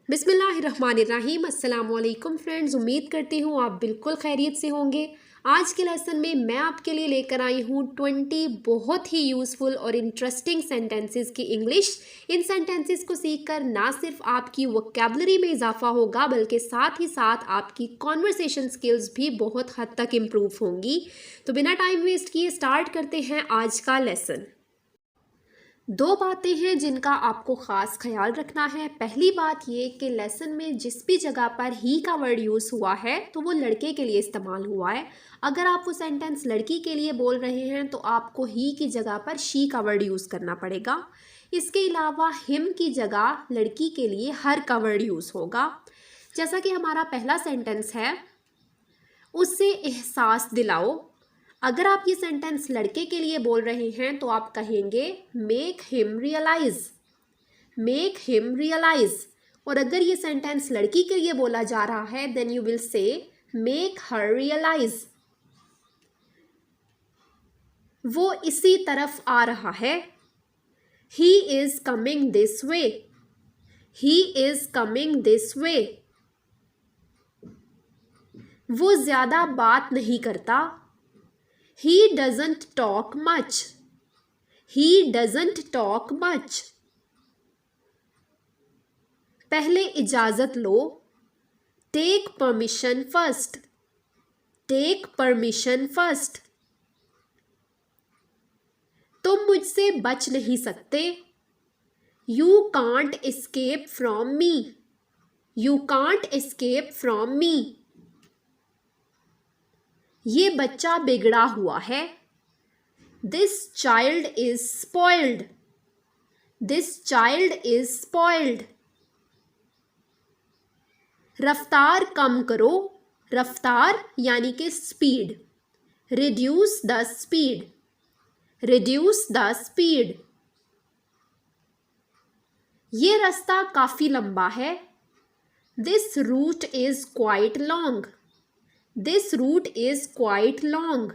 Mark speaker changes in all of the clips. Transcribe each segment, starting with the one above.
Speaker 1: बिस्मिल्लाहिर्रहमानिर्रहीम। अस्सलाम वालेकुम फ्रेंड्स, उम्मीद करती हूँ आप बिल्कुल खैरियत से होंगे। आज के लेसन में मैं आपके लिए लेकर आई हूँ 20 बहुत ही यूज़फुल और इंटरेस्टिंग सेंटेंसेस की इंग्लिश। इन सेंटेंसेस को सीखकर ना सिर्फ आपकी वोकैबुलरी में इजाफा होगा बल्कि साथ ही साथ आपकी कॉन्वर्सेशन स्किल्स भी बहुत हद तक इम्प्रूव होंगी। तो बिना टाइम वेस्ट किए स्टार्ट करते हैं आज का लेसन। दो बातें हैं जिनका आपको ख़ास ख्याल रखना है। पहली बात ये कि लेसन में जिस भी जगह पर ही का वर्ड यूज़ हुआ है तो वो लड़के के लिए इस्तेमाल हुआ है। अगर आप वो सेंटेंस लड़की के लिए बोल रहे हैं तो आपको ही की जगह पर शी का वर्ड यूज़ करना पड़ेगा। इसके अलावा हिम की जगह लड़की के लिए हर का वर्ड यूज़ होगा। जैसा कि हमारा पहला सेंटेंस है, उससे एहसास दिलाओ। अगर आप ये सेंटेंस लड़के के लिए बोल रहे हैं तो आप कहेंगे make him realise, make him realise. और अगर ये सेंटेंस लड़की के लिए बोला जा रहा है then you will say make her realise. वो इसी तरफ आ रहा है, he is coming this way, he is coming this way. वो ज्यादा बात नहीं करता, he doesn't talk much, he doesn't talk much। पहले इजाज़त लो, take permission first, take permission first। तुम मुझसे बच नहीं सकते, you can't escape from me, you can't escape from me। ये बच्चा बिगड़ा हुआ है, this child is spoiled, this child is spoiled। रफ्तार कम करो, रफ्तार यानी कि speed, reduce the speed, reduce the speed. ये रास्ता काफ़ी लंबा है, this route is quite long, this route is quite long.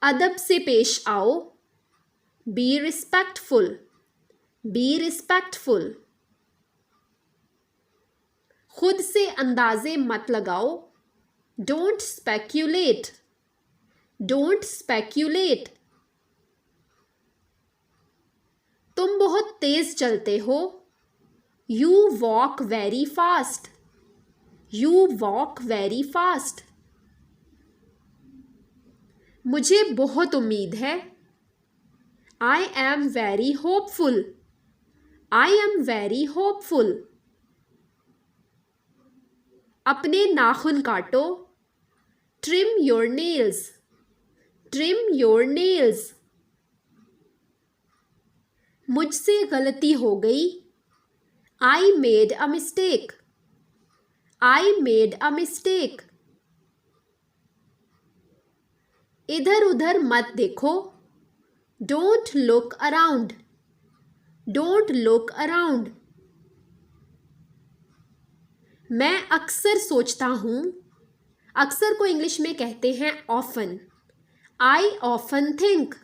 Speaker 1: अदब से पेश आओ, बी रिस्पेक्टफुल, बी रिस्पेक्टफुल। खुद से अंदाजे मत लगाओ, डोंट स्पेक्यूलेट, डोंट स्पेक्यूलेट। तुम बहुत तेज चलते हो, you walk very fast, you walk very fast. मुझे बहुत उम्मीद है, I am very hopeful, I am very hopeful. अपने नाखून काटो, trim your nails, trim your nails. मुझसे गलती हो गई, I made a mistake, I made a mistake. इधर उधर मत देखो, don't look around, don't look around. मैं अक्सर सोचता हूँ, अक्सर को इंग्लिश में कहते हैं often, I often think,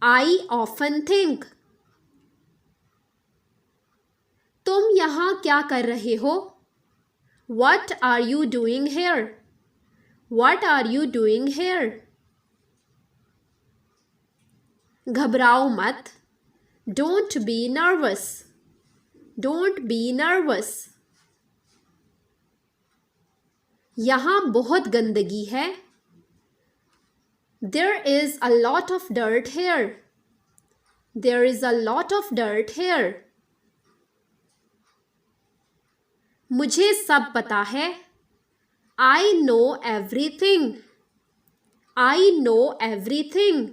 Speaker 1: I often think. तुम यहाँ क्या कर रहे हो, what are you doing here, what are you doing here. घबराओ मत, don't be nervous, don't be nervous. यहाँ बहुत गंदगी है, there is a lot of dirt here, there is a lot of dirt here. मुझे सब पता है, I know everything, I know everything.